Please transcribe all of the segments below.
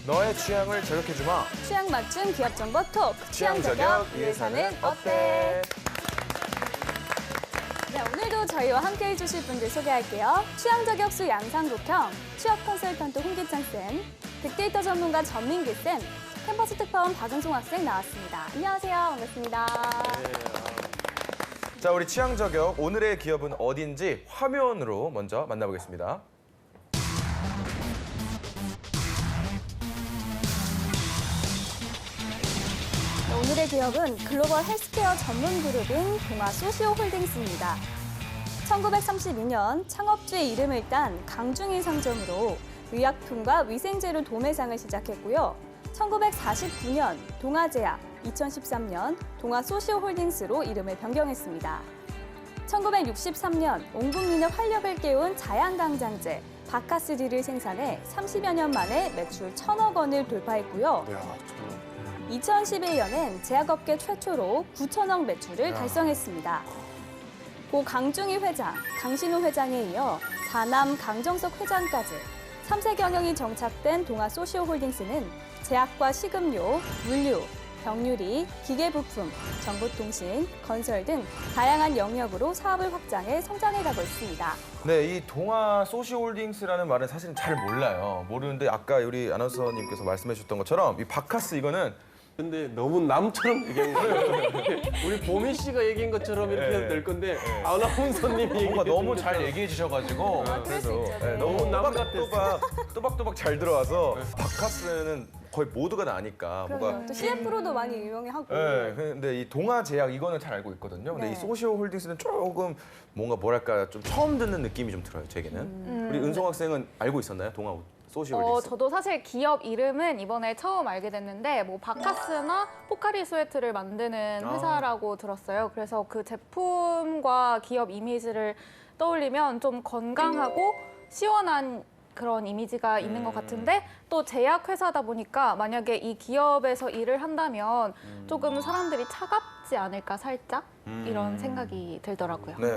너의 취향을 저격해주마. 취향 맞춤 기업 정보 톡. 취향 저격 위해서는 어때? 네, 오늘도 저희와 함께 해주실 분들 소개할게요. 취향 저격수 양상국형, 취업 컨설턴트 홍기찬 쌤, 빅데이터 전문가 전민기 쌤, 캠퍼스 특파원 박은송 학생 나왔습니다. 안녕하세요. 반갑습니다. 자, 우리 취향 저격 오늘의 기업은 어딘지 화면으로 먼저 만나보겠습니다. 오늘의 기업은 글로벌 헬스케어 전문 그룹인 동아소시오홀딩스입니다. 1932년 창업주의 이름을 딴 강중일 상점으로 의약품과 위생재료 도매상을 시작했고요. 1949년 동아제약, 2013년 동아소시오홀딩스로 이름을 변경했습니다. 1963년 온 국민의 활력을 깨운 자양강장제 바카스리를 생산해 30여 년 만에 매출 1,000억 원을 돌파했고요. 2011년엔 제약업계 최초로 9천억 매출을 달성했습니다. 고 강중희 회장, 강신우 회장에 이어 4남 강정석 회장까지 3세 경영이 정착된 동아소시오홀딩스는 제약과 식음료, 물류, 병유리, 기계부품, 정보통신, 건설 등 다양한 영역으로 사업을 확장해 성장해가고 있습니다. 네, 이 동아 소시홀딩스라는 말은 사실은 잘 몰라요. 모르는데 아까 우리 아나운서님께서 말씀해 주셨던 것처럼 이 바카스 이거는 근데 너무 남처럼 얘기한 거예요. 우리 보미 씨가 얘기한 것처럼 이렇게 해도 될 건데 아나운서님이 뭔가 너무 얘기해 잘 얘기해 주셔가지고 그럴 수 있죠. 네. 너무 남 또박또박 잘 들어와서 바카스는 거의 모두가 다 아니까 또 CF로도 많이 유명하고. 네, 근데 이 동아제약 이거는 잘 알고 있거든요. 근데 네. 이 소시오홀딩스는 조금 뭔가 뭐랄까 좀 처음 듣는 느낌이 좀 들어요, 제게는. 우리 은성 학생은 알고 있었나요? 동아 소시오홀딩스. 저도 사실 기업 이름은 이번에 처음 알게 됐는데 뭐 바카스나 포카리 스웨트를 만드는 회사라고 들었어요. 그래서 그 제품과 기업 이미지를 떠올리면 좀 건강하고 시원한 그런 이미지가 있는 것 같은데 또 제약회사다 보니까 만약에 이 기업에서 일을 한다면 조금 사람들이 차갑지 않을까 살짝 이런 생각이 들더라고요. 네,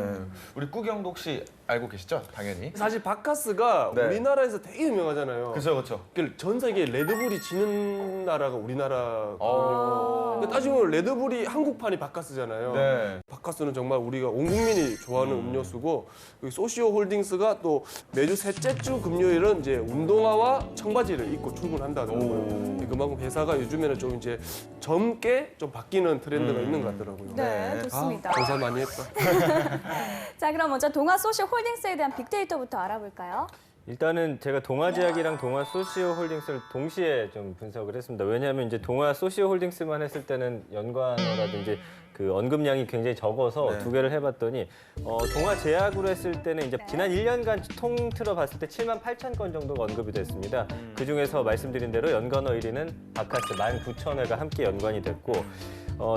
우리 꾸경도 혹시 알고 계시죠? 당연히. 사실 바카스가 네. 우리나라에서 되게 유명하잖아요. 그렇죠. 전 세계 레드불이 지는 나라가 우리나라거든요. 근데 따지면 레드불이 한국판이 바카스잖아요. 네. 바카스는 정말 우리가 온 국민이 좋아하는 음료수고 여기 소시오홀딩스가 또 매주 셋째 주 금요일은 이제 운동화와 청바지를 입고 출근한다는 거예요. 그만큼 회사가 요즘에는 좀 이제 젊게 좀 바뀌는 트렌드가 있는 것 같더라고요. 네, 좋습니다. 고사 많이 했다. 자, 그럼 먼저 동아소시오홀딩스에 대한 빅데이터부터 알아볼까요? 일단은 제가 동아제약이랑 동아소시오홀딩스를 동시에 좀 분석을 했습니다. 왜냐하면 이제 동아소시오홀딩스만 했을 때는 연관어라든지 그 언급량이 굉장히 적어서 네. 두 개를 해봤더니 동아제약으로 했을 때는 이제 지난 1년간 통틀어 봤을 때 7만 8천 건 정도가 언급이 됐습니다. 그중에서 말씀드린 대로 연관어 1위는 바카스 19,000회가 함께 연관이 됐고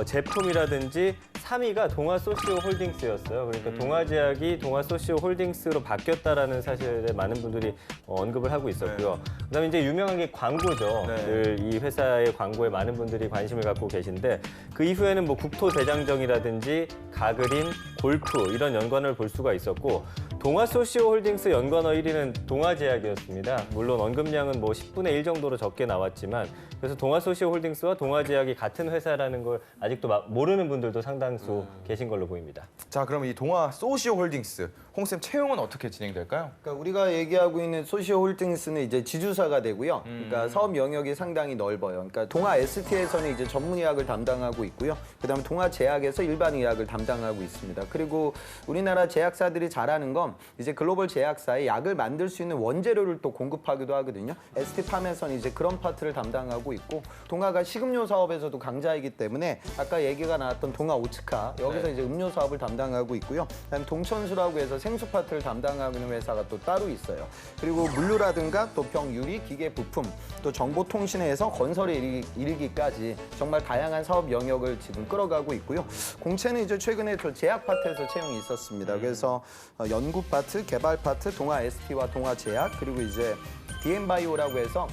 제품이라든지 3위가 동아소시오홀딩스였어요. 그러니까 동아제약이 동아소시오홀딩스로 바뀌었다라는 사실에 많은 분들이 언급을 하고 있었고요. 그다음에 이제 유명한 게 광고죠. 네. 늘 이 회사의 광고에 많은 분들이 관심을 갖고 계신데 그 이후에는 뭐 국토대장정이라든지 가그린, 골프 이런 연관을 볼 수가 있었고 동아소시오홀딩스 연관어 1위는 동아제약이었습니다. 물론 언급량은 뭐 10분의 1 정도로 적게 나왔지만 그래서 동아소시오홀딩스와 동아제약이 같은 회사라는 걸 아직도 모르는 분들도 상당수 계신 걸로 보입니다. 자, 그럼 이 동아 소시오홀딩스 홍쌤 채용은 어떻게 진행될까요? 그러니까 우리가 얘기하고 있는 소시오홀딩스는 이제 지주사가 되고요. 그러니까 사업 영역이 상당히 넓어요. 그러니까 동아 ST에서는 이제 전문의학을 담당하고 있고요. 그다음에 동아 제약에서 일반 의학을 담당하고 있습니다. 그리고 우리나라 제약사들이 잘하는 건 이제 글로벌 제약사에 약을 만들 수 있는 원재료를 또 공급하기도 하거든요. ST팜에서는 이제 그런 파트를 담당하고 있고 동아가 식음료 사업에서도 강자이기 때문에 아까 얘기가 나왔던 동아 오츠카 여기서 이제 음료 사업을 담당하고 있고요. 그다음에 동천수라고 해서 생수 파트를 담당하고 있는 회사가 또 따로 있어요. 그리고 물류라든가 또 병유리, 기계 부품, 또 정보통신에서 건설에 이르기까지 정말 다양한 사업 영역을 지금 끌어가고 있고요. 공채는 이제 최근에 저 제약 파트에서 채용이 있었습니다. 그래서 연구 파트, 개발 파트, 동아 ST와 동아 제약 그리고 이제 DM바이오라고 해서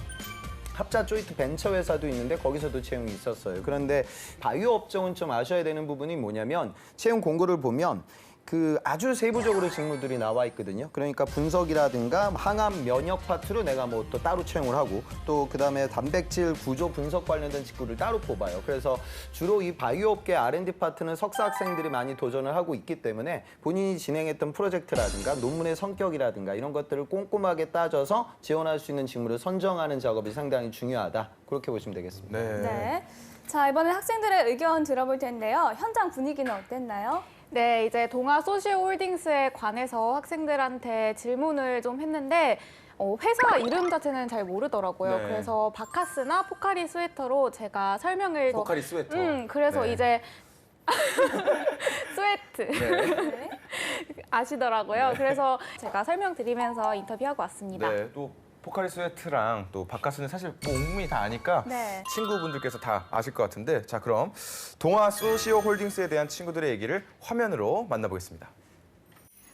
합자 조이트 벤처 회사도 있는데 거기서도 채용이 있었어요. 그런데 바이오 업종은 좀 아셔야 되는 부분이 뭐냐면 채용 공고를 보면 그 아주 세부적으로 직무들이 나와 있거든요. 그러니까 분석이라든가 항암 면역 파트로 내가 뭐 또 따로 채용을 하고 또 그다음에 단백질 구조 분석 관련된 직구를 따로 뽑아요. 그래서 주로 이 바이오 업계 R&D 파트는 석사 학생들이 많이 도전을 하고 있기 때문에 본인이 진행했던 프로젝트라든가 논문의 성격이라든가 이런 것들을 꼼꼼하게 따져서 지원할 수 있는 직무를 선정하는 작업이 상당히 중요하다. 그렇게 보시면 되겠습니다. 네. 자, 이번엔 학생들의 의견 들어볼 텐데요. 현장 분위기는 어땠나요? 네, 이제 동아 소시오홀딩스에 관해서 학생들한테 질문을 좀 했는데 회사 이름 자체는 잘 모르더라고요. 네. 그래서 바카스나 포카리 스웨터로 제가 설명을 포카리 스웨터. 그래서 네. 이제 스웨트 네. 아시더라고요. 그래서 제가 설명드리면서 인터뷰하고 왔습니다. 네, 또 포카리 스웨트랑 또 바카스는 사실 뭐 온 국민이 다 아니까 네. 친구분들께서 다 아실 것 같은데 자 그럼 동아 소시오 홀딩스에 대한 친구들의 얘기를 화면으로 만나보겠습니다.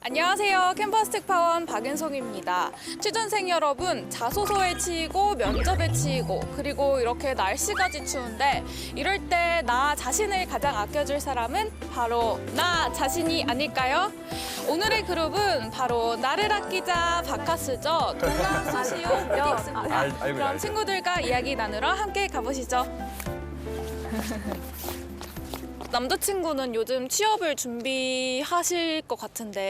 안녕하세요. 캠퍼스 특파원 박윤송입니다. 취준생 여러분, 자소서에 치이고 면접에 치이고 그리고 이렇게 날씨까지 추운데 이럴 때 나 자신을 가장 아껴줄 사람은 바로 나 자신이 아닐까요? 오늘의 그룹은 바로 나를 아끼자 바카스죠. 동아 소시오 홀딩스입니다. 알고 그럼 알죠. 친구들과 이야기 나누러 함께 가보시죠. 남자친구는 요즘 취업을 준비하실 것 같은데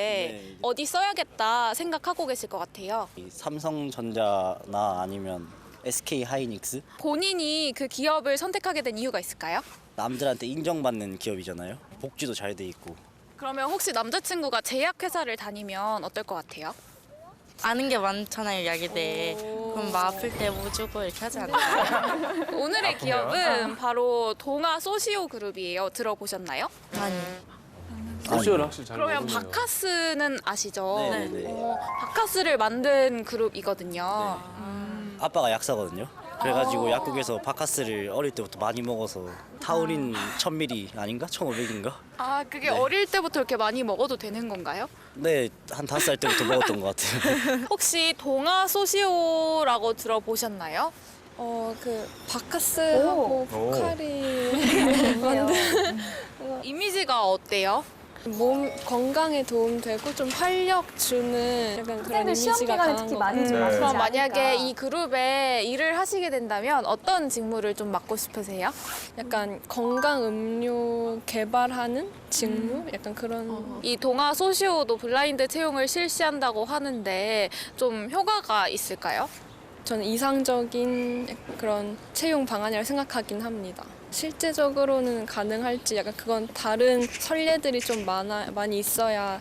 네. 어디 써야겠다 생각하고 계실 것 같아요. 삼성전자나 아니면 SK 하이닉스? 본인이 그 기업을 선택하게 된 이유가 있을까요? 남들한테 인정받는 기업이잖아요. 복지도 잘 돼 있고. 그러면 혹시 남자친구가 제약회사를 다니면 어떨 것 같아요? 아는 게 많잖아요, 야기대. 그럼 막 아플 때 뭐 주고 이렇게 하지 않나요? 오늘의 아프면? 기업은 바로 동아 소시오 그룹이에요. 들어보셨나요? 아니. 소시오를 확실히 잘 그러면 모르네요. 바카스는 아시죠? 네네네. 바카스를 만든 그룹이거든요. 아빠가 약사거든요. 그래가지고 약국에서 바카스를 어릴 때부터 많이 먹어서 타우린 1000ml 아닌가? 1500인가? 아, 그게 어릴 때부터 이렇게 많이 먹어도 되는 건가요? 네, 한 5살 때부터 먹었던 것 같아요. 혹시 동아 소시오라고 들어보셨나요? 그 바카스하고 오. 포카리 이미지가 어때요? 몸 건강에 도움되고 좀 활력 주는 약간 그런 학생들 시험 이미지가 기간에 강한 특히 것 많이 같아요. 좀 마시지 그럼 않을까. 만약에 이 그룹에 일을 하시게 된다면 어떤 직무를 좀 맡고 싶으세요? 약간 건강 음료 개발하는 직무 약간 그런 이 동아 소시오도 블라인드 채용을 실시한다고 하는데 좀 효과가 있을까요? 저는 이상적인 그런 채용 방안이라고 생각하긴 합니다. 실제적으로는 가능할지 약간 그건 다른 선례들이 좀 많이 있어야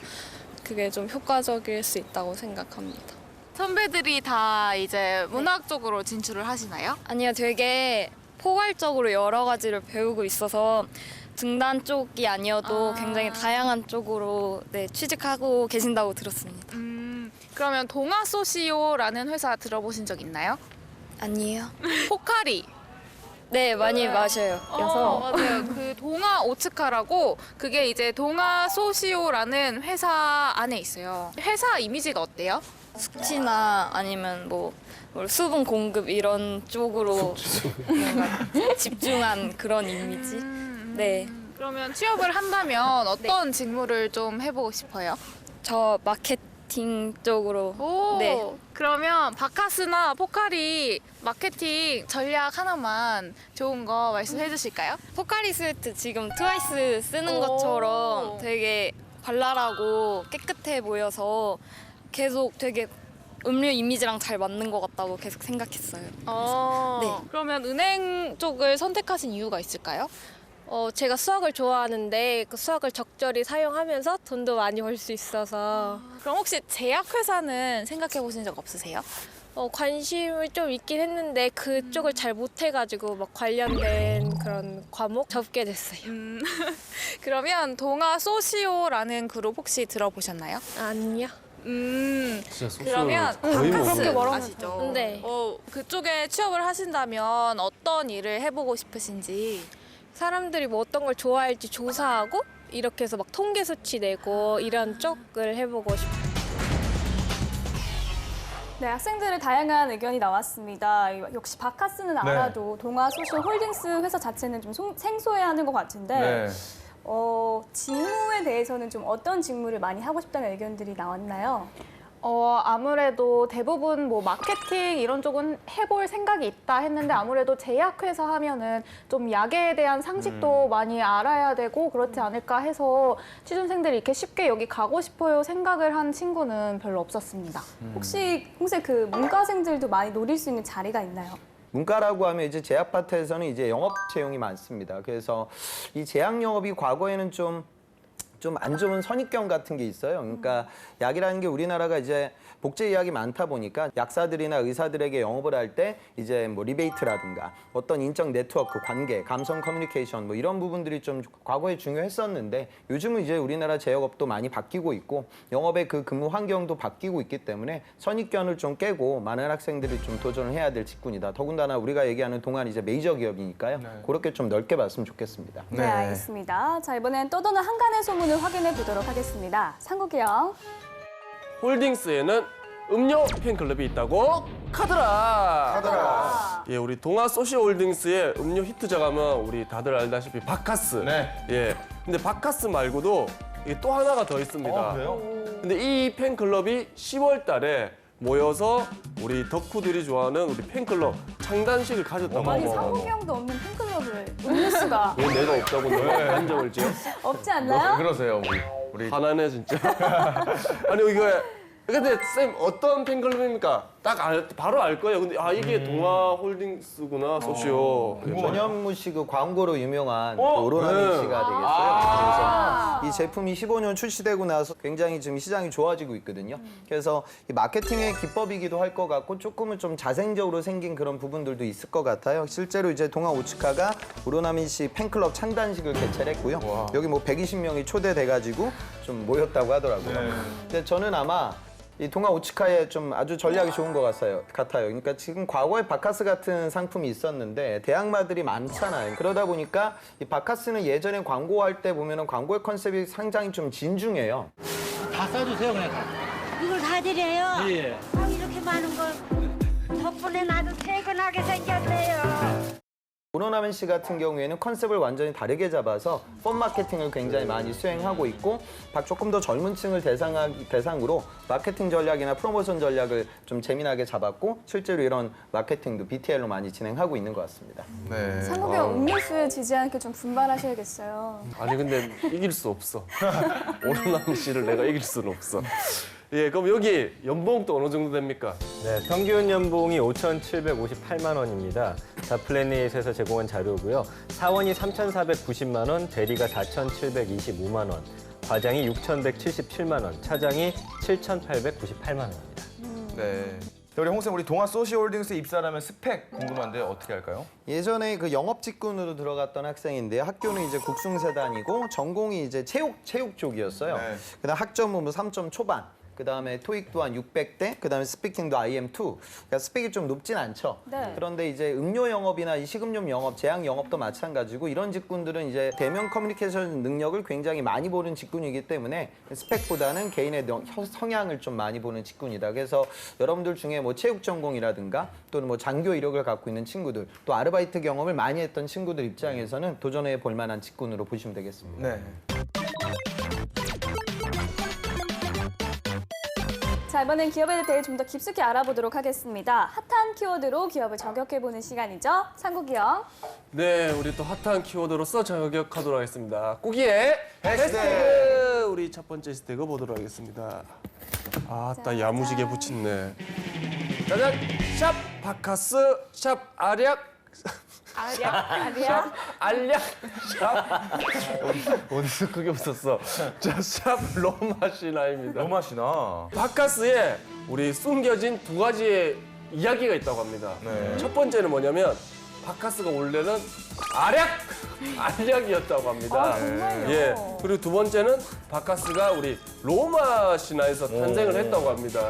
그게 좀 효과적일 수 있다고 생각합니다. 선배들이 다 이제 문학 쪽으로 진출을 하시나요? 아니요, 되게 포괄적으로 여러 가지를 배우고 있어서 등단 쪽이 아니어도 굉장히 다양한 쪽으로 취직하고 계신다고 들었습니다. 그러면 동아 소시오라는 회사 들어보신 적 있나요? 아니에요. 포카리. 네, 많이 마셔요. 맞아요. 그 동아 오츠카라고 그게 이제 동아 소시오라는 회사 안에 있어요. 회사 이미지가 어때요? 숙취나 아니면 뭐 수분 공급 이런 쪽으로 뭔가 집중한 그런 이미지. 네. 그러면 취업을 한다면 어떤 직무를 좀 해보고 싶어요? 저 마케팅 쪽으로. 오, 네. 그러면 바카스나 포카리 마케팅 전략 하나만 좋은 거 말씀해 주실까요? 포카리 스웨트 지금 트와이스 쓰는 오. 것처럼 되게 발랄하고 깨끗해 보여서 계속 되게 음료 이미지랑 잘 맞는 것 같다고 계속 생각했어요. 네. 그러면 은행 쪽을 선택하신 이유가 있을까요? 제가 수학을 좋아하는데 그 수학을 적절히 사용하면서 돈도 많이 벌 수 있어서 그럼 혹시 제약회사는 생각해 보신 적 없으세요? 관심을 좀 있긴 했는데 그쪽을 잘 못해가지고 막 관련된 그런 과목 접게 됐어요. 그러면 동아 소시오라는 그룹 혹시 들어보셨나요? 아니요. 진짜 소시오를 그러면 거의 바카스 모르네요. 아시죠? 네. 그쪽에 취업을 하신다면 어떤 일을 해보고 싶으신지. 사람들이 뭐 어떤 걸 좋아할지 조사하고 이렇게 해서 막 통계 수치 내고 이런 쪽을 해보고 싶어요. 네, 학생들의 다양한 의견이 나왔습니다. 역시 바카스는 알아도 동아 소셜 홀딩스 회사 자체는 좀 생소해하는 것 같은데 네. 직무에 대해서는 좀 어떤 직무를 많이 하고 싶다는 의견들이 나왔나요? 아무래도 대부분 뭐 마케팅 이런 쪽은 해볼 생각이 있다 했는데 아무래도 제약회사 하면은 좀 약에 대한 상식도 많이 알아야 되고 그렇지 않을까 해서 취준생들이 이렇게 쉽게 여기 가고 싶어요 생각을 한 친구는 별로 없었습니다. 혹시 홍세 그 문과생들도 많이 노릴 수 있는 자리가 있나요? 문과라고 하면 이제 제약파트에서는 이제 영업 채용이 많습니다. 그래서 이 제약 영업이 과거에는 좀 안 좋은 선입견 같은 게 있어요. 그러니까 약이라는 게 우리나라가 이제 복제 의학이 많다 보니까 약사들이나 의사들에게 영업을 할 때 이제 뭐 리베이트라든가 어떤 인적 네트워크, 관계, 감성 커뮤니케이션 뭐 이런 부분들이 좀 과거에 중요했었는데 요즘은 이제 우리나라 제약업도 많이 바뀌고 있고 영업의 그 근무 환경도 바뀌고 있기 때문에 선입견을 좀 깨고 많은 학생들이 좀 도전을 해야 될 직군이다. 더군다나 우리가 얘기하는 동아리 이제 메이저 기업이니까요. 그렇게 좀 넓게 봤으면 좋겠습니다. 네, 알겠습니다. 자, 이번엔 떠도는 한간의 소문을 확인해 보도록 하겠습니다. 상국이요. 홀딩스에는 음료 팬클럽이 있다고 카더라. 예, 우리 동아 소시홀딩스의 음료 히트작 하면 우리 다들 알다시피 바카스. 네. 예. 근데 바카스 말고도 이게 또 하나가 더 있습니다. 그래요? 근데 이 팬클럽이 10월 달에 모여서 우리 덕후들이 좋아하는 우리 팬클럽 창단식을 가졌다고. 아니, 상국이 형도 없는 팬클럽을 음료수가 왜 내가 없다고 내가 한정을 지어? 없지 않나요? 그러세요, 우리. 화나네 진짜. 아니 이거 근데 쌤 어떤 팬클럽입니까? 바로 알 거예요. 근데 이게 동아홀딩스구나 소시오. 전현무 씨 그 광고로 유명한 그 네. 오로나민 씨가 되겠어요. 그래서 이 제품이 15년 출시되고 나서 굉장히 지금 시장이 좋아지고 있거든요. 그래서 이 마케팅의 기법이기도 할 것 같고 조금은 좀 자생적으로 생긴 그런 부분들도 있을 것 같아요. 실제로 이제 동아 오츠카가 오로나민 씨 팬클럽 창단식을 개최를 했고요. 여기 뭐 120명이 초대돼가지고 좀 모였다고 하더라고요. 근데 저는 아마 이 동아 오츠카의 좀 아주 전략이 좋은 것 같아요. 그러니까 지금 과거에 바카스 같은 상품이 있었는데 대학마들이 많잖아요. 그러다 보니까 이 바카스는 예전에 광고할 때 보면은 광고의 컨셉이 상당히 좀 진중해요. 다 써주세요, 그냥. 이걸 다 드려요? 예. 이렇게 많은 걸 덕분에 나도 퇴근하게 생겼네요. 오로나민 씨 같은 경우에는 컨셉을 완전히 다르게 잡아서 펀 마케팅을 굉장히 많이 수행하고 있고 조금 더 젊은 층을 대상으로 마케팅 전략이나 프로모션 전략을 좀 재미나게 잡았고 실제로 이런 마케팅도 BTL로 많이 진행하고 있는 것 같습니다. 네. 상국이 형 음료수에 지지 않게 좀 분발하셔야겠어요. 아니 근데 이길 수 없어. 오로나민 씨를 내가 이길 수는 없어. 예, 그럼 여기 연봉도 어느 정도 됩니까? 네, 평균 연봉이 5,758만 원입니다. 자, 플래닛에서 제공한 자료고요. 사원이 3,490만 원, 대리가 4,725만 원, 과장이 6,177만 원, 차장이 7,898만 원입니다. 네. 우리 홍쌤, 우리 동아 소시홀딩스 입사라면 스펙 궁금한데 어떻게 할까요? 예전에 그 영업 직군으로 들어갔던 학생인데요. 학교는 이제 국숭세단이고 전공이 이제 체육 쪽이었어요. 네. 그다음 학점은 뭐 3점 초반. 그다음에 토익 또한 600대, 그다음에 스피킹도 IM2. 그러니까 스펙이 좀 높진 않죠. 네. 그런데 이제 음료 영업이나 이 식음료 영업, 제약 영업도 마찬가지고 이런 직군들은 이제 대면 커뮤니케이션 능력을 굉장히 많이 보는 직군이기 때문에 스펙보다는 개인의 성향을 좀 많이 보는 직군이다. 그래서 여러분들 중에 뭐 체육 전공이라든가 또는 뭐 장교 이력을 갖고 있는 친구들, 또 아르바이트 경험을 많이 했던 친구들 입장에서는 도전해 볼 만한 직군으로 보시면 되겠습니다. 네. 자, 이번엔 기업에 대해 좀 더 깊숙이 알아보도록 하겠습니다. 핫한 키워드로 기업을 저격해보는 시간이죠. 상국이 형. 네, 우리 또 핫한 키워드로서 저격하도록 하겠습니다. 꾸기의 해시태그! 우리 첫 번째 해시태그 보도록 하겠습니다. 딱 야무지게 붙였네. 짜잔! 샵 바카스, 샵 아략, 아리야? 알약, 샵 어디서 그게 붙었어? 자, 샵 로마시나입니다. 로마시나. 바카스에 우리 숨겨진 두 가지의 이야기가 있다고 합니다. 네. 첫 번째는 뭐냐면 바카스가 원래는 알약이었다고 합니다. 정말요? 예. 그리고 두 번째는 바카스가 우리 로마 신화에서 탄생을 했다고 합니다.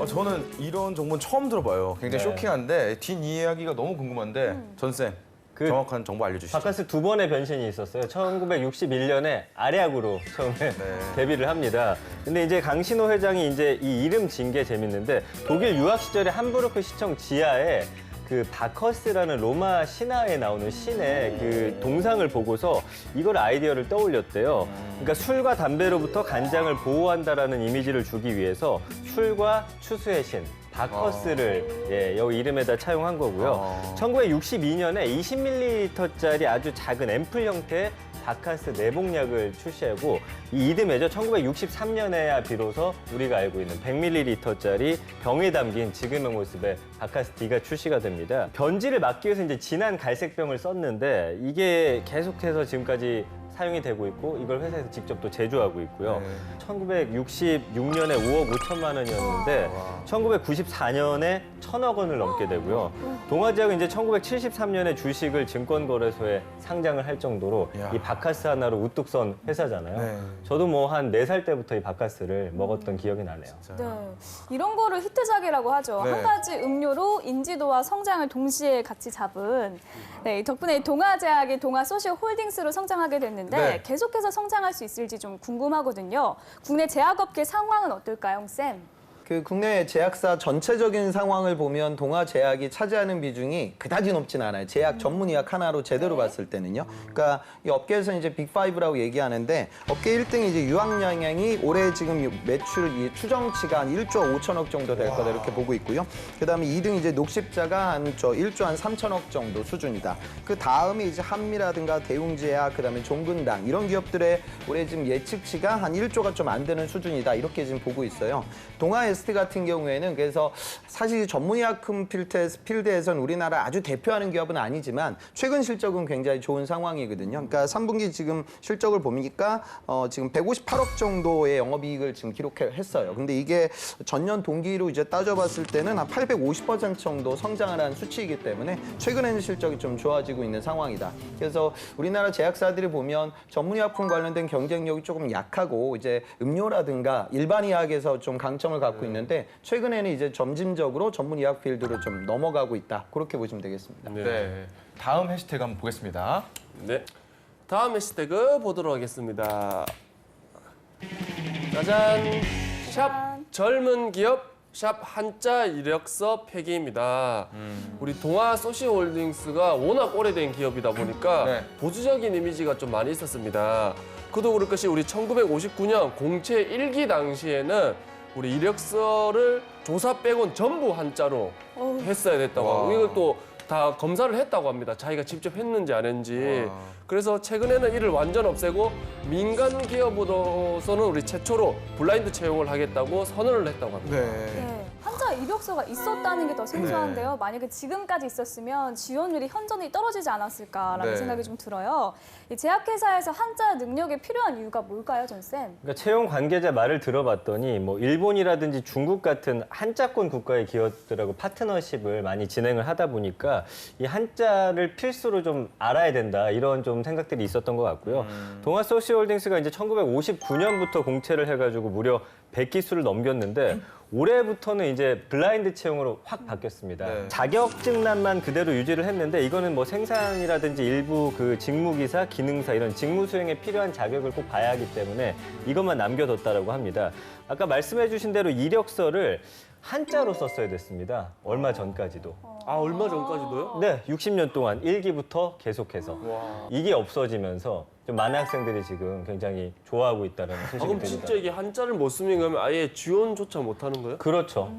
저는 이런 정보는 처음 들어봐요. 굉장히 쇼킹한데 뒷이야기가 너무 궁금한데 전쌤 정확한 정보 알려주시죠. 바카스 두 번의 변신이 있었어요. 1961년에 아략으로 처음에 데뷔를 합니다. 근데 이제 강신호 회장이 이제 이 이름 진 게 재밌는데 독일 유학 시절에 함부르크 시청 지하에 그 바커스라는 로마 신화에 나오는 신의 그 동상을 보고서 이걸 아이디어를 떠올렸대요. 그러니까 술과 담배로부터 간장을 보호한다라는 이미지를 주기 위해서 술과 추수의 신 바커스를 여기 이름에다 차용한 거고요. 1962년에 20ml짜리 아주 작은 앰플 형태의 바카스 내복약을 출시하고 이 이듬해죠. 1963년에야 비로소 우리가 알고 있는 100ml짜리 병에 담긴 지금의 모습의 바카스 D가 출시가 됩니다. 변질을 막기 위해서 이제 진한 갈색병을 썼는데 이게 계속해서 지금까지 사용이 되고 있고 이걸 회사에서 직접 또 제조하고 있고요. 1966년에 5억 5천만 원이었는데 1994년에 1,000억 원을 넘게 되고요. 동아제약은 이제 1973년에 주식을 증권거래소에 상장을 할 정도로 이 바카스 하나로 우뚝 선 회사잖아요. 저도 뭐 한 4살 때부터 이 바카스를 먹었던 기억이 나네요. 네, 이런 거를 히트작이라고 하죠. 네. 한 가지 음료로 인지도와 성장을 동시에 같이 잡은 덕분에 동아제약이 동아소시홀딩스로 성장하게 됐는데 네. 계속해서 성장할 수 있을지 좀 궁금하거든요. 국내 제약업계 상황은 어떨까요, 쌤? 그 국내 제약사 전체적인 상황을 보면 동아제약이 차지하는 비중이 그다지 높진 않아요. 제약 전문의약 하나로 제대로 봤을 때는요. 그러니까 이 업계에서는 이제 빅5라고 얘기하는데 업계 1등이 이제 유황영양이 올해 지금 매출 추정치가 한 1조 5천억 정도 될 거다 이렇게 보고 있고요. 그다음에 2등 이제 녹십자가 한 1조 한 3천억 정도 수준이다. 그 다음에 이제 한미라든가 대웅제약 그다음에 종근당 이런 기업들의 올해 지금 예측치가 한 1조가 좀 안 되는 수준이다. 이렇게 지금 보고 있어요. 동아에스티 같은 경우에는 그래서 사실 전문의약품 필드에서는 우리나라 아주 대표하는 기업은 아니지만 최근 실적은 굉장히 좋은 상황이거든요. 그러니까 3분기 지금 실적을 보니까 지금 158억 정도의 영업이익을 지금 기록했어요. 근데 이게 전년 동기로 이제 따져봤을 때는 한 850% 정도 성장을 한 수치이기 때문에 최근에는 실적이 좀 좋아지고 있는 상황이다. 그래서 우리나라 제약사들이 보면 전문의약품 관련된 경쟁력이 조금 약하고 이제 음료라든가 일반 의학에서 좀 강점을 갖고 있는데 최근에는 이제 점진적으로 전문 의학 필드로 좀 넘어가고 있다. 그렇게 보시면 되겠습니다. 네. 다음 해시태그 한번 보겠습니다. 네. 다음 해시태그 보도록 하겠습니다. 짜잔. 샵 젊은 기업 샵 한자 이력서 폐기입니다. 우리 동아 소시홀딩스가 워낙 오래된 기업이다 보니까 네. 보수적인 이미지가 좀 많이 있었습니다. 그도 그럴 것이 우리 1959년 공채 1기 당시에는 우리 이력서를 조사 빼곤 전부 한자로 했어야 됐다고 하고 이걸 또 다 검사를 했다고 합니다. 자기가 직접 했는지 안 했는지. 그래서 최근에는 이를 완전 없애고 민간 기업으로서는 우리 최초로 블라인드 채용을 하겠다고 선언을 했다고 합니다. 네. 한자 이력서가 있었다는 게 더 생소한데요. 만약에 지금까지 있었으면 지원율이 현저히 떨어지지 않았을까라는 네. 생각이 좀 들어요. 이 제약회사에서 한자 능력이 필요한 이유가 뭘까요, 전 쌤? 그러니까 채용 관계자 말을 들어봤더니 뭐 일본이라든지 중국 같은 한자권 국가의 기업들하고 파트너십을 많이 진행을 하다 보니까 이 한자를 필수로 좀 알아야 된다 이런 좀 생각들이 있었던 것 같고요. 동아소시홀딩스가 이제 1959년부터 공채를 해가지고 무려 100기수를 넘겼는데 올해부터는 이제 블라인드 채용으로 확 바뀌었습니다. 네. 자격증란만 그대로 유지를 했는데 이거는 뭐 생산이라든지 일부 그 직무기사, 기능사 이런 직무 수행에 필요한 자격을 꼭 봐야 하기 때문에 이것만 남겨뒀다라고 합니다. 아까 말씀해 주신 대로 이력서를 한자로 썼어야 됐습니다. 얼마 전까지도. 아, 얼마 전까지도요? 네, 60년 동안 1기부터 계속해서. 이게 없어지면서 좀 많은 학생들이 지금 굉장히 좋아하고 있다는 소식이 그럼 들립니다. 진짜 이게 한자를 못 쓰면 그러면 아예 지원조차 못 하는 거예요? 그렇죠.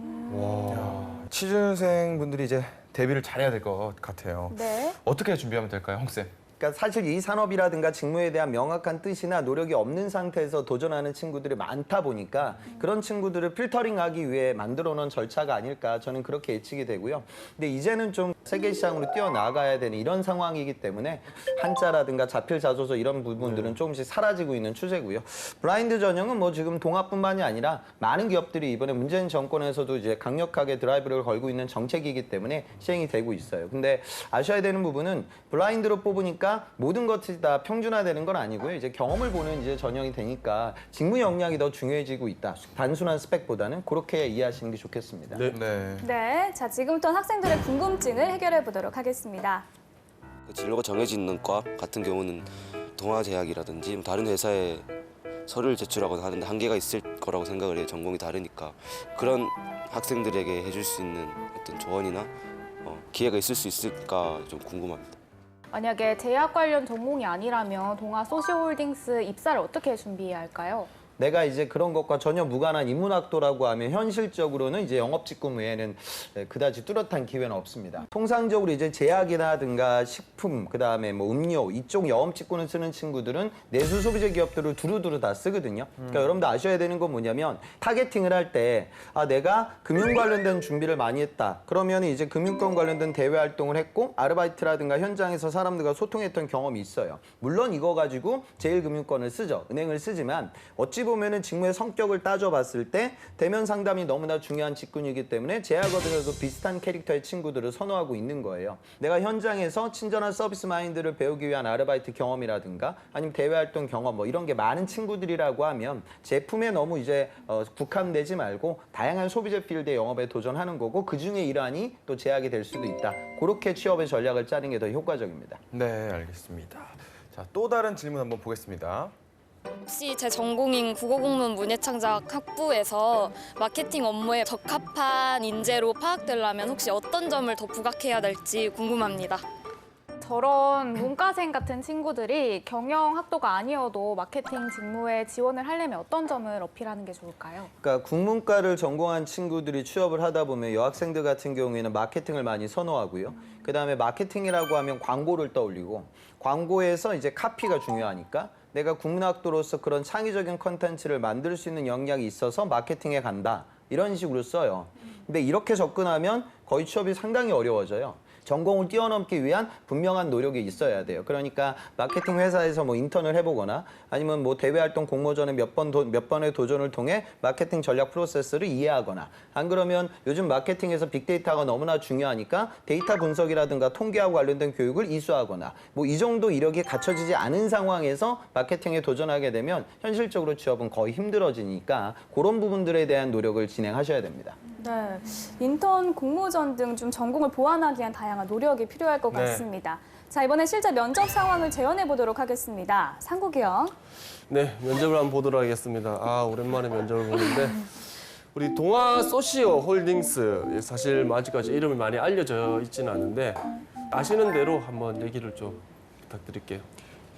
취준생 분들이 이제 대비를 잘해야 될 것 같아요. 네. 어떻게 준비하면 될까요, 홍쌤? 그러니까 사실 이 산업이라든가 직무에 대한 명확한 뜻이나 노력이 없는 상태에서 도전하는 친구들이 많다 보니까 그런 친구들을 필터링하기 위해 만들어 놓은 절차가 아닐까 저는 그렇게 예측이 되고요. 근데 이제는 좀 세계 시장으로 뛰어나가야 되는 이런 상황이기 때문에 한자라든가 자필 자소서 이런 부분들은 조금씩 사라지고 있는 추세고요. 블라인드 전형은 뭐 지금 동아뿐만이 아니라 많은 기업들이 이번에 문재인 정권에서도 이제 강력하게 드라이브를 걸고 있는 정책이기 때문에 시행이 되고 있어요. 근데 아셔야 되는 부분은 블라인드로 뽑으니까 모든 것이 다 평준화되는 건 아니고요. 이제 경험을 보는 이제 전형이 되니까 직무 역량이 더 중요해지고 있다. 단순한 스펙보다는 그렇게 이해하시는 게 좋겠습니다. 네. 네. 자, 지금부터 학생들의 궁금증을 해결해 보도록 하겠습니다. 그 진로가 정해져 있는 과 같은 경우는 동아제약이라든지 다른 회사에 서류를 제출하거나 하는데 한계가 있을 거라고 생각을 해요. 전공이 다르니까. 그런 학생들에게 해줄 수 있는 어떤 조언이나 기회가 있을 수 있을까 좀 궁금합니다. 만약에 제약 관련 전공이 아니라면 동아 소시홀딩스 입사를 어떻게 준비해야 할까요? 내가 이제 그런 것과 전혀 무관한 인문학도라고 하면 현실적으로는 이제 영업 직군 외에는 그다지 뚜렷한 기회는 없습니다. 통상적으로 이제 제약이라든가 식품, 그다음에 뭐 음료 이쪽 영업 직군을 쓰는 친구들은 내수 소비재 기업들을 두루두루 다 쓰거든요. 그러니까 여러분들 아셔야 되는 건 뭐냐면 타겟팅을 할 때 내가 금융 관련된 준비를 많이 했다. 그러면 이제 금융권 관련된 대외 활동을 했고 아르바이트라든가 현장에서 사람들과 소통했던 경험이 있어요. 물론 이거 가지고 제일금융권을 쓰죠. 은행을 쓰지만 어찌 보면은 직무의 성격을 따져봤을 때 대면 상담이 너무나 중요한 직군이기 때문에 제약업에서도 비슷한 캐릭터의 친구들을 선호하고 있는 거예요. 내가 현장에서 친절한 서비스 마인드를 배우기 위한 아르바이트 경험이라든가 아니면 대외 활동 경험 뭐 이런 게 많은 친구들이라고 하면 제품에 너무 이제 국한되지 말고 다양한 소비재 필드의 영업에 도전하는 거고 그 중에 일환이 또 제약이 될 수도 있다. 그렇게 취업의 전략을 짜는 게 더 효과적입니다. 네, 알겠습니다. 자, 또 다른 질문 한번 보겠습니다. 혹시 제 전공인 국어국문 문예창작 학부에서 마케팅 업무에 적합한 인재로 파악되려면 혹시 어떤 점을 더 부각해야 될지 궁금합니다. 저런 문과생 같은 친구들이 경영학도가 아니어도 마케팅 직무에 지원을 하려면 어떤 점을 어필하는 게 좋을까요? 그러니까 국문과를 전공한 친구들이 취업을 하다 보면 여학생들 같은 경우에는 마케팅을 많이 선호하고요. 그다음에 마케팅이라고 하면 광고를 떠올리고 광고에서 이제 카피가 중요하니까 내가 국문학도로서 그런 창의적인 컨텐츠를 만들 수 있는 역량이 있어서 마케팅에 간다. 이런 식으로 써요. 근데 이렇게 접근하면 거의 취업이 상당히 어려워져요. 전공을 뛰어넘기 위한 분명한 노력이 있어야 돼요. 그러니까 마케팅 회사에서 뭐 인턴을 해보거나 아니면 뭐 대외 활동 공모전에 몇 번의 도전을 통해 마케팅 전략 프로세스를 이해하거나 안 그러면 요즘 마케팅에서 빅데이터가 너무나 중요하니까 데이터 분석이라든가 통계하고 관련된 교육을 이수하거나 뭐 이 정도 이력이 갖춰지지 않은 상황에서 마케팅에 도전하게 되면 현실적으로 취업은 거의 힘들어지니까 그런 부분들에 대한 노력을 진행하셔야 됩니다. 네, 인턴, 공모전 등 좀 전공을 보완하기 위한 다양한 노력이 필요할 것 같습니다. 자, 이번에 실제 면접 상황을 재현해 보도록 하겠습니다. 상국이 형. 네, 면접을 한번 보도록 하겠습니다. 오랜만에 면접을 보는데 우리 동아 소시오 홀딩스 사실 아직까지 이름이 많이 알려져 있지는 않은데 아시는 대로 한번 얘기를 좀 부탁드릴게요.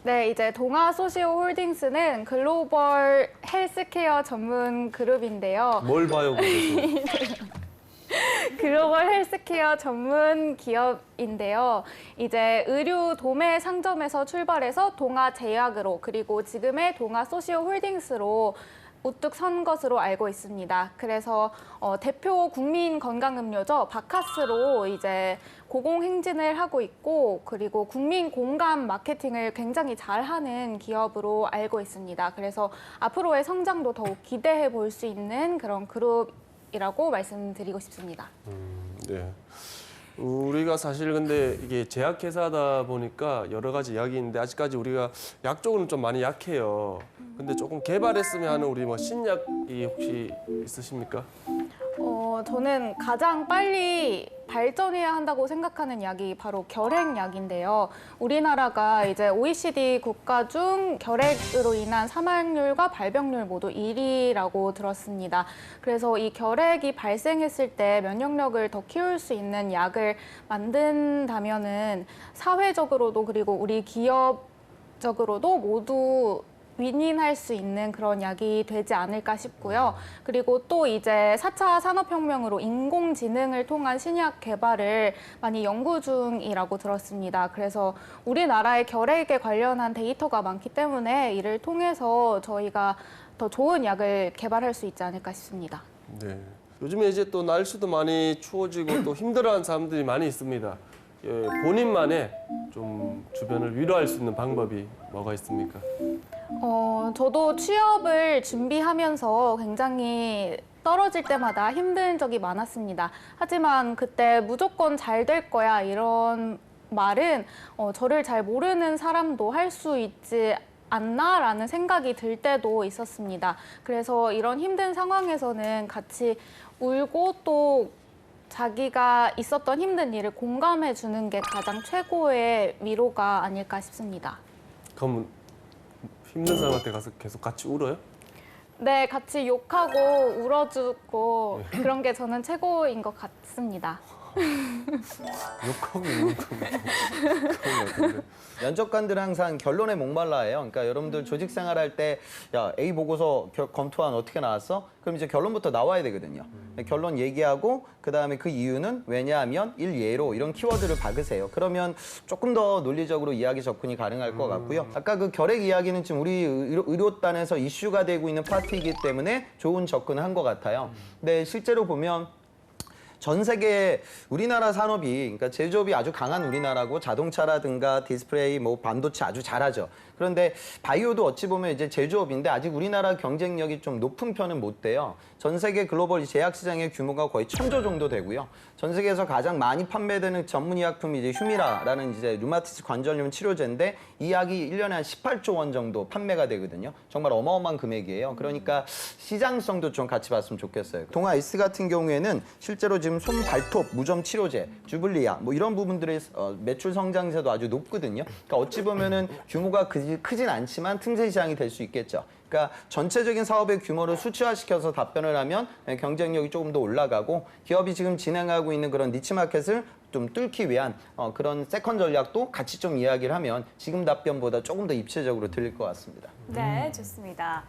네, 이제 동아 소시오 홀딩스는 글로벌 헬스케어 전문 그룹인데요. 뭘 봐요, 그래서? 글로벌 헬스케어 전문 기업인데요. 이제 의류 도매 상점에서 출발해서 동아 제약으로 그리고 지금의 동아 소시오 홀딩스로 우뚝 선 것으로 알고 있습니다. 그래서 대표 국민 건강 음료죠. 바카스로 이제 고공행진을 하고 있고 그리고 국민 공감 마케팅을 굉장히 잘하는 기업으로 알고 있습니다. 그래서 앞으로의 성장도 더욱 기대해 볼 수 있는 그런 그룹이라고 말씀드리고 싶습니다. 네. 우리가 사실 근데 이게 제약회사다 보니까 여러 가지 약이 있는데 아직까지 우리가 약 쪽으로는 좀 많이 약해요. 근데 조금 개발했으면 하는 우리 뭐 신약이 혹시 있으십니까? 저는 가장 빨리 발전해야 한다고 생각하는 약이 바로 결핵약인데요. 우리나라가 이제 OECD 국가 중 결핵으로 인한 사망률과 발병률 모두 1위라고 들었습니다. 그래서 이 결핵이 발생했을 때 면역력을 더 키울 수 있는 약을 만든다면은 사회적으로도 그리고 우리 기업적으로도 모두 윈윈할 수 있는 그런 약이 되지 않을까 싶고요. 그리고 또 이제 4차 산업혁명으로 인공지능을 통한 신약 개발을 많이 연구 중이라고 들었습니다. 그래서 우리나라의 결핵에 관련한 데이터가 많기 때문에 이를 통해서 저희가 더 좋은 약을 개발할 수 있지 않을까 싶습니다. 네. 요즘에 이제 또 날씨도 많이 추워지고 또 힘들어하는 사람들이 많이 있습니다. 본인만의 좀 주변을 위로할 수 있는 방법이 뭐가 있습니까? 저도 취업을 준비하면서 굉장히 떨어질 때마다 힘든 적이 많았습니다. 하지만 그때 무조건 잘 될 거야 이런 말은 저를 잘 모르는 사람도 할 수 있지 않나라는 생각이 들 때도 있었습니다. 그래서 이런 힘든 상황에서는 같이 울고 또 자기가 있었던 힘든 일을 공감해 주는 게 가장 최고의 위로가 아닐까 싶습니다. 그럼 힘든 사람한테 가서 계속 같이 울어요? 네, 같이 욕하고 울어주고 그런 게 저는 최고인 것 같습니다. 욕하고 있는 건 그런 것 같은데. 면접관들은 항상 결론에 목말라해요. 그러니까 여러분들 조직 생활할 때 야, A 보고서 검토안 어떻게 나왔어? 그럼 이제 결론부터 나와야 되거든요. 결론 얘기하고 그다음에 그 이유는 왜냐하면 일예로 이런 키워드를 박으세요. 그러면 조금 더 논리적으로 이야기 접근이 가능할 것 같고요. 아까 그 결핵 이야기는 지금 우리 의료단에서 이슈가 되고 있는 파트이기 때문에 좋은 접근을 한 것 같아요. 근데 실제로 보면 전 세계 우리나라 산업이 그러니까 제조업이 아주 강한 우리나라고 자동차라든가 디스플레이 뭐 반도체 아주 잘하죠. 그런데 바이오도 어찌 보면 이제 제조업인데 아직 우리나라 경쟁력이 좀 높은 편은 못 돼요. 전 세계 글로벌 제약 시장의 규모가 거의 1000조 정도 되고요. 전 세계에서 가장 많이 판매되는 전문 의약품이 이제 휴미라라는 이제 류마티스 관절염 치료제인데 이 약이 1년에 한 18조 원 정도 판매가 되거든요. 정말 어마어마한 금액이에요. 그러니까 시장성도 좀 같이 봤으면 좋겠어요. 동아 S 같은 경우에는 실제로 지금 손 발톱 무좀 치료제, 주블리아 뭐 이런 부분들의 매출 성장세도 아주 높거든요. 그러니까 어찌 보면은 규모가 크진 않지만 틈새 시장이 될 수 있겠죠. 그러니까 전체적인 사업의 규모를 수치화시켜서 답변을 하면 경쟁력이 조금 더 올라가고 기업이 지금 진행하고 있는 그런 니치 마켓을 좀 뚫기 위한 그런 세컨 전략도 같이 좀 이야기를 하면 지금 답변보다 조금 더 입체적으로 들릴 것 같습니다. 네, 좋습니다.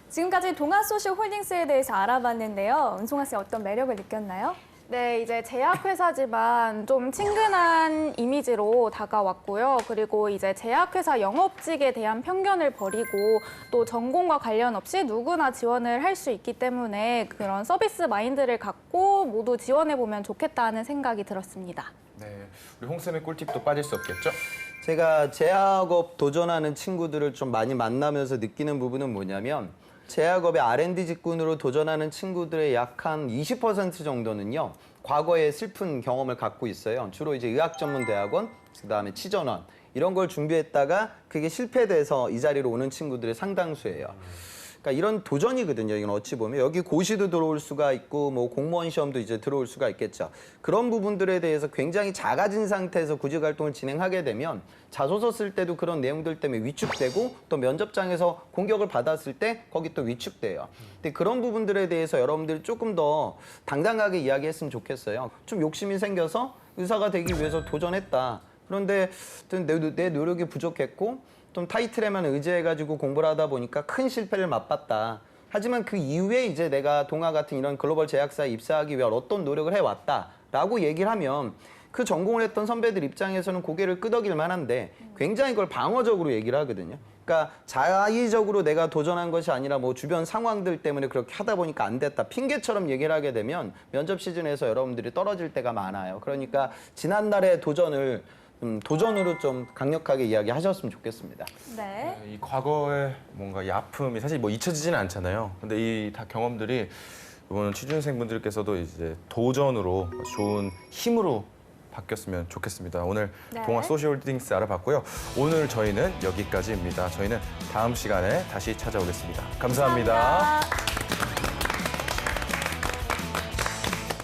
지금까지 동아소시홀딩스에 대해서 알아봤는데요. 은송아 씨 어떤 매력을 느꼈나요? 네, 이제 제약회사지만 좀 친근한 이미지로 다가왔고요. 그리고 이제 제약회사 영업직에 대한 편견을 버리고 또 전공과 관련 없이 누구나 지원을 할 수 있기 때문에 그런 서비스 마인드를 갖고 모두 지원해보면 좋겠다는 생각이 들었습니다. 네, 우리 홍쌤의 꿀팁도 빠질 수 없겠죠? 제가 제약업 도전하는 친구들을 좀 많이 만나면서 느끼는 부분은 뭐냐면 제약업의 R&D 직군으로 도전하는 친구들의 약 한 20% 정도는요. 과거에 슬픈 경험을 갖고 있어요. 주로 이제 의학전문대학원, 그다음에 치전원 이런 걸 준비했다가 그게 실패돼서 이 자리로 오는 친구들의 상당수예요. 그러니까 이런 도전이거든요. 이건 어찌 보면 여기 고시도 들어올 수가 있고 뭐 공무원 시험도 이제 들어올 수가 있겠죠. 그런 부분들에 대해서 굉장히 작아진 상태에서 구직 활동을 진행하게 되면 자소서 쓸 때도 그런 내용들 때문에 위축되고 또 면접장에서 공격을 받았을 때 거기 또 위축돼요. 근데 그런 부분들에 대해서 여러분들이 조금 더 당당하게 이야기했으면 좋겠어요. 좀 욕심이 생겨서 의사가 되기 위해서 도전했다. 그런데 내 노력이 부족했고 좀 타이틀에만 의지해가지고 공부를 하다 보니까 큰 실패를 맛봤다. 하지만 그 이후에 이제 내가 동아 같은 이런 글로벌 제약사에 입사하기 위해 어떤 노력을 해왔다라고 얘기를 하면 그 전공을 했던 선배들 입장에서는 고개를 끄덕일 만한데 굉장히 그걸 방어적으로 얘기를 하거든요. 그러니까 자의적으로 내가 도전한 것이 아니라 뭐 주변 상황들 때문에 그렇게 하다 보니까 안 됐다. 핑계처럼 얘기를 하게 되면 면접 시즌에서 여러분들이 떨어질 때가 많아요. 그러니까 지난날의 도전으로 좀 강력하게 이야기하셨으면 좋겠습니다. 네. 이 과거의 뭔가 이 아픔이 사실 뭐 잊혀지지는 않잖아요. 근데 이 다 경험들이 이번 취준생분들께서도 이제 도전으로 좋은 힘으로 바뀌었으면 좋겠습니다. 오늘 네. 동아 소시홀딩스 알아봤고요. 오늘 저희는 여기까지입니다. 저희는 다음 시간에 다시 찾아오겠습니다. 감사합니다. 감사합니다.